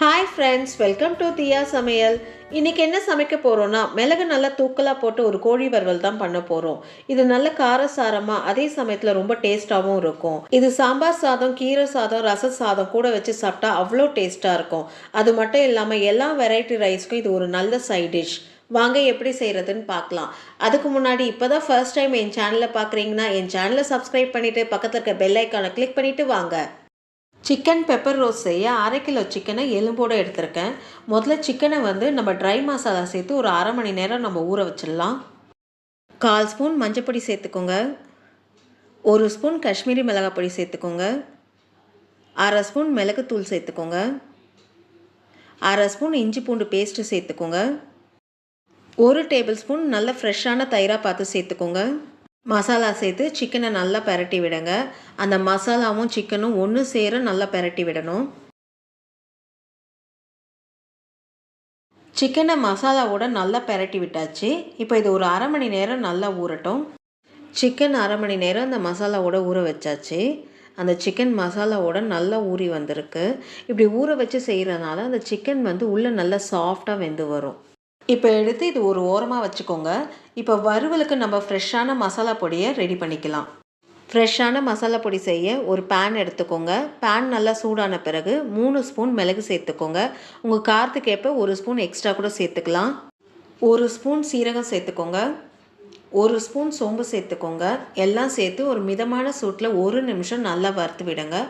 Hi friends, welcome to தியா சமையல். இன்றைக்கி என்ன சமைக்க போகிறோன்னா, மிளகு நல்லா தூக்கலாக போட்டு ஒரு கோழி வறுவல் தான் பண்ண போகிறோம். இது நல்ல காரசாரமாக அதே சமயத்தில் ரொம்ப டேஸ்ட்டாகவும் இருக்கும். இது சாம்பார் சாதம், கீரை சாதம், ரச சாதம் கூட வச்சு சாப்பிட்டா அவ்வளோ டேஸ்ட்டாக இருக்கும். அது மட்டும் இல்லாமல் எல்லா வெரைட்டி ரைஸ்க்கும் இது ஒரு நல்ல சைட் டிஷ். வாங்க எப்படி செய்கிறதுன்னு பார்க்கலாம். அதுக்கு முன்னாடி இப்போ தான் ஃபர்ஸ்ட் டைம் என் சேனலை பார்க்குறீங்கன்னா என் சேனலை சப்ஸ்கிரைப் பண்ணிவிட்டு பக்கத்தில் இருக்க பெல் ஐக்கானை கிளிக் பண்ணிவிட்டு வாங்க. சிக்கன் பெப்பர் ரோஸ்ட் செய்ய 1/2 கிலோ சிக்கனை எலும்போடு எடுத்திருக்கேன். முதல்ல சிக்கனை நம்ம ட்ரை மசாலா சேர்த்து ஒரு 1/2 மணி நேரம் நம்ம ஊற வச்சிடலாம். 1/4 ஸ்பூன் மஞ்சப்பொடி சேர்த்துக்கோங்க. 1 ஸ்பூன் காஷ்மீரி மிளகாய் பொடி சேர்த்துக்கோங்க. 1/2 ஸ்பூன் மிளகுத்தூள் சேர்த்துக்கோங்க. 1/2 ஸ்பூன் இஞ்சி பூண்டு பேஸ்ட்டு சேர்த்துக்கோங்க. 1 டேபிள் ஸ்பூன் நல்ல ஃப்ரெஷ்ஷான தயிராக பார்த்து சேர்த்துக்கோங்க. மசாலா சேர்த்து சிக்கனை நல்லா பெரட்டி விடுங்க. அந்த மசாலாவும் சிக்கனும் ஒன்று சேர நல்லா பெரட்டி விடணும். சிக்கனை மசாலாவோட நல்லா பெரட்டி விட்டாச்சு. இப்போ இது ஒரு 1/2 மணி நேரம் நல்லா ஊறட்டும். சிக்கன் 1/2 மணி நேரம் அந்த மசாலாவோட ஊற வச்சாச்சு. அந்த சிக்கன் மசாலாவோட நல்லா ஊறி வந்திருக்கு. இப்படி ஊற வச்சு செய்கிறதுனால அந்த சிக்கன் உள்ளே நல்லா சாஃப்டாக வெந்து வரும். இப்போ எடுத்து இது ஒரு ஓரமாக வச்சுக்கோங்க. இப்போ வறுவலுக்கு நம்ம ஃப்ரெஷ்ஷான மசாலா பொடியை ரெடி பண்ணிக்கலாம். ஃப்ரெஷ்ஷான மசாலா பொடி செய்ய ஒரு பேன் எடுத்துக்கோங்க. பேன் நல்லா சூடான பிறகு 3 ஸ்பூன் மிளகு சேர்த்துக்கோங்க. உங்கள் காரத்துக்கு ஏற்ப 1 ஸ்பூன் எக்ஸ்ட்ரா கூட சேர்த்துக்கலாம். 1 ஸ்பூன் சீரகம் சேர்த்துக்கோங்க. 1 ஸ்பூன் சோம்பு சேர்த்துக்கோங்க. எல்லாம் சேர்த்து ஒரு மிதமான சூட்டில் 1 நிமிஷம் நல்லா வறுத்து விடுங்க.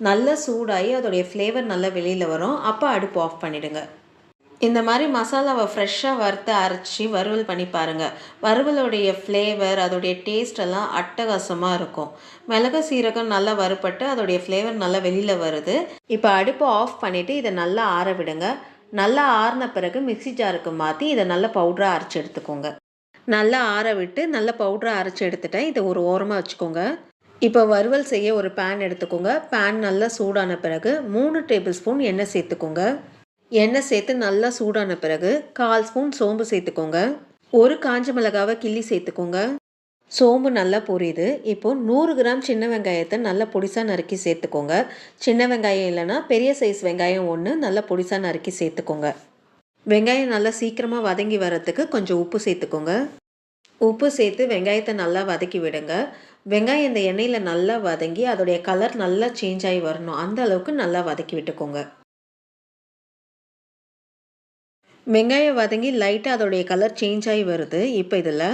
நல்லா சூடாகி அதோடைய ஃப்ளேவர் நல்லா வெளியில் வரும். அப்போ அடுப்பு ஆஃப் பண்ணிவிடுங்க. இந்த மாதிரி மசாலாவை ஃப்ரெஷ்ஷாக வறுத்து அரைச்சி வறுவல் பண்ணி பாருங்கள். வறுவலுடைய ஃப்ளேவர், அதோடைய டேஸ்ட் எல்லாம் அட்டகாசமாக இருக்கும். மிளகு சீரகம் நல்லா வறுபட்டு அதோடைய ஃப்ளேவர் நல்லா வெளியில் வருது. இப்போ அடுப்பை ஆஃப் பண்ணிவிட்டு இதை நல்லா ஆற விடுங்க. நல்லா ஆறின பிறகு மிக்ஸி ஜாருக்கு மாற்றி இதை நல்லா பவுடராக அரைச்சி எடுத்துக்கோங்க. நல்லா ஆற விட்டு நல்ல பவுடராக அரைச்சி எடுத்துட்டேன். இதை ஒரு ஓரமாக வச்சுக்கோங்க. இப்போ வறுவல் செய்ய ஒரு பேன் எடுத்துக்கோங்க. பேன் நல்லா சூடான பிறகு 3 டேபிள் ஸ்பூன் எண்ணெய் சேர்த்துக்கோங்க. எண்ணெய் சேர்த்து நல்லா சூடான பிறகு 1/4 ஸ்பூன் சோம்பு சேர்த்துக்கோங்க. 1 காஞ்ச மிளகாவை கிள்ளி சேர்த்துக்கோங்க. சோம்பு நல்லா பொரியுது. இப்போது 100 கிராம் சின்ன வெங்காயத்தை நல்லா பொடிசாக நறுக்கி சேர்த்துக்கோங்க. சின்ன வெங்காயம் இல்லைன்னா பெரிய சைஸ் வெங்காயம் 1 நல்லா பொடிசாக நறுக்கி சேர்த்துக்கோங்க. வெங்காயம் நல்லா சீக்கிரமாக வதங்கி வரத்துக்கு கொஞ்சம் உப்பு சேர்த்துக்கோங்க. உப்பு சேர்த்து வெங்காயத்தை நல்லா வதக்கி விடுங்க. வெங்காயம் இந்த எண்ணெயில் நல்லா வதங்கி அதோடைய கலர் நல்லா சேஞ்ச் ஆகி வரணும். அந்த அளவுக்கு நல்லா வதக்கி விட்டுக்கோங்க. வெங்காயம் வதங்கி லைட்டாக அதோடைய கலர் சேஞ்ச் ஆகி வருது. இப்போ இதில்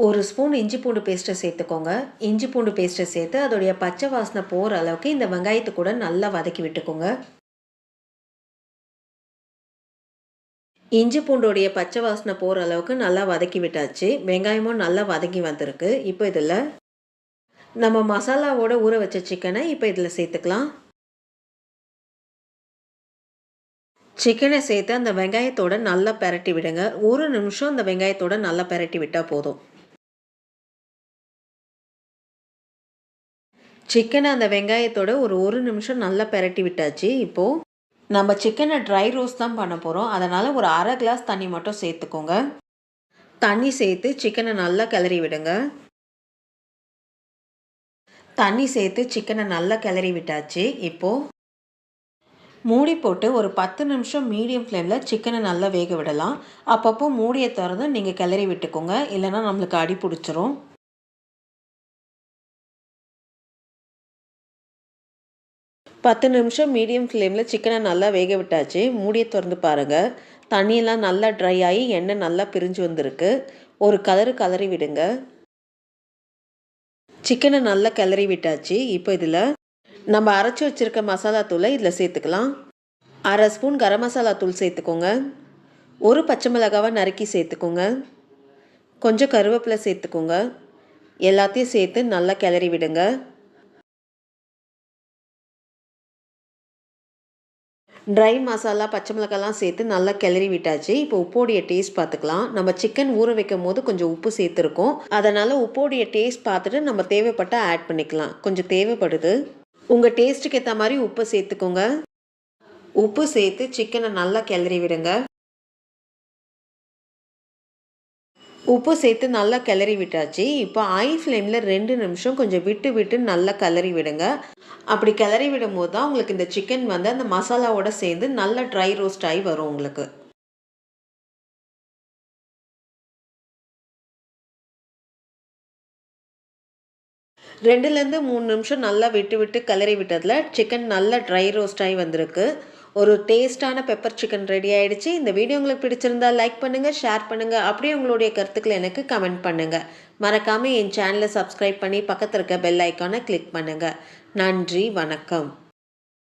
1 ஸ்பூன் இஞ்சி பூண்டு பேஸ்ட்டை சேர்த்துக்கோங்க. இஞ்சி பூண்டு பேஸ்ட்டை சேர்த்து அதோடைய பச்சை வாசனை போகிற அளவுக்கு இந்த வெங்காயத்தை கூட நல்லா வதக்கி விட்டுக்கோங்க. இஞ்சி பூண்டோடைய பச்சை வாசனை போகிற அளவுக்கு நல்லா வதக்கி விட்டாச்சு. வெங்காயமும் நல்லா வதங்கி வந்திருக்கு. இப்போ இதில் நம்ம மசாலாவோட ஊற வச்ச சிக்கனை இப்போ இதில் சேர்த்துக்கலாம். சிக்கனை சேர்த்து அந்த வெங்காயத்தோட நல்லா பெரட்டி விடுங்க. 1 நிமிஷம் அந்த வெங்காயத்தோட நல்லா பெரட்டி விட்டால் போதும். சிக்கனை அந்த வெங்காயத்தோட ஒரு நிமிஷம் நல்லா பெரட்டி விட்டாச்சு. இப்போது நம்ம சிக்கனை ட்ரை ரோஸ்ட் தான் பண்ண போகிறோம். அதனால் ஒரு 1/2 கிளாஸ் தண்ணி மட்டும் சேர்த்துக்கோங்க. தண்ணி சேர்த்து சிக்கனை நல்லா கிளறி விடுங்க. தண்ணி சேர்த்து சிக்கனை நல்லா கிளறி விட்டாச்சு. இப்போது மூடி போட்டு ஒரு 10 நிமிஷம் மீடியம் ஃப்ளேமில் சிக்கனை நல்லா வேக விடலாம். அப்பப்போ மூடியை திறந்து நீங்கள் கிளறி விட்டுக்கோங்க, இல்லைன்னா நம்மளுக்கு அடி பிடிச்சிரும். பத்து நிமிஷம் மீடியம் ஃப்ளேமில் சிக்கனை நல்லா வேக விட்டாச்சு. மூடியை திறந்து பாருங்கள். தண்ணியெல்லாம் நல்லா ட்ரை ஆகி எண்ணெய் நல்லா பிரிஞ்சு வந்திருக்கு. ஒரு கலரி விடுங்க. சிக்கனை நல்லா கிளறி விட்டாச்சு. இப்போ இதில் நம்ம அரைச்சி வச்சுருக்க மசாலா தூளை இதில் சேர்த்துக்கலாம். 1/2 ஸ்பூன் கரம் மசாலா தூள் சேர்த்துக்கோங்க. 1 பச்சை மிளகாவை நறுக்கி சேர்த்துக்கோங்க. கொஞ்சம் கருவேப்பிலை சேர்த்துக்கோங்க. எல்லாத்தையும் சேர்த்து நல்லா கிளறி விடுங்க. ட்ரை மசாலா பச்சை மிளகாலாம் சேர்த்து நல்லா கிளறி விட்டாச்சு. இப்போ உப்போடைய டேஸ்ட் பார்த்துக்கலாம். நம்ம சிக்கன் ஊற வைக்கும் போது கொஞ்சம் உப்பு சேர்த்துருக்கோம். அதனால் உப்போடைய டேஸ்ட் பார்த்துட்டு நம்ம தேவைப்பட்டால் ஆட் பண்ணிக்கலாம். கொஞ்சம் தேவைப்படுது. உங்கள் டேஸ்ட்டுக்கு ஏற்ற மாதிரி உப்பு சேர்த்துக்கோங்க. உப்பு சேர்த்து சிக்கனை நல்லா கிளறி விடுங்க. உப்பு சேர்த்து நல்லா கிளறி விட்டாச்சு. இப்போ ஹை ஃப்ளேமில் 2 நிமிஷம் கொஞ்சம் விட்டு விட்டு நல்லா கிளறி விடுங்க. அப்படி கிளறி விடும்போது தான் உங்களுக்கு இந்த சிக்கன் வந்து அந்த மசாலாவோட சேர்ந்து நல்லா ட்ரை ரோஸ்ட் ஆகி வரும் உங்களுக்கு. 2லேருந்து 3 நிமிஷம் நல்லா விட்டு விட்டு கிளறி விட்டதில் சிக்கன் நல்லா ட்ரை ரோஸ்ட் ஆகி வந்திருக்கு. ஒரு டேஸ்ட்டான பெப்பர் சிக்கன் ரெடி ஆயிடுச்சு. இந்த வீடியோ உங்களுக்கு பிடிச்சிருந்தா லைக் பண்ணுங்கள், ஷேர் பண்ணுங்கள். அப்படியே உங்களுடைய கருத்துக்களை எனக்கு கமெண்ட் பண்ணுங்கள். மறக்காமல் என் சேனலை சப்ஸ்கிரைப் பண்ணி பக்கத்தில் இருக்க பெல் ஐக்கானை கிளிக் பண்ணுங்கள். நன்றி, வணக்கம்.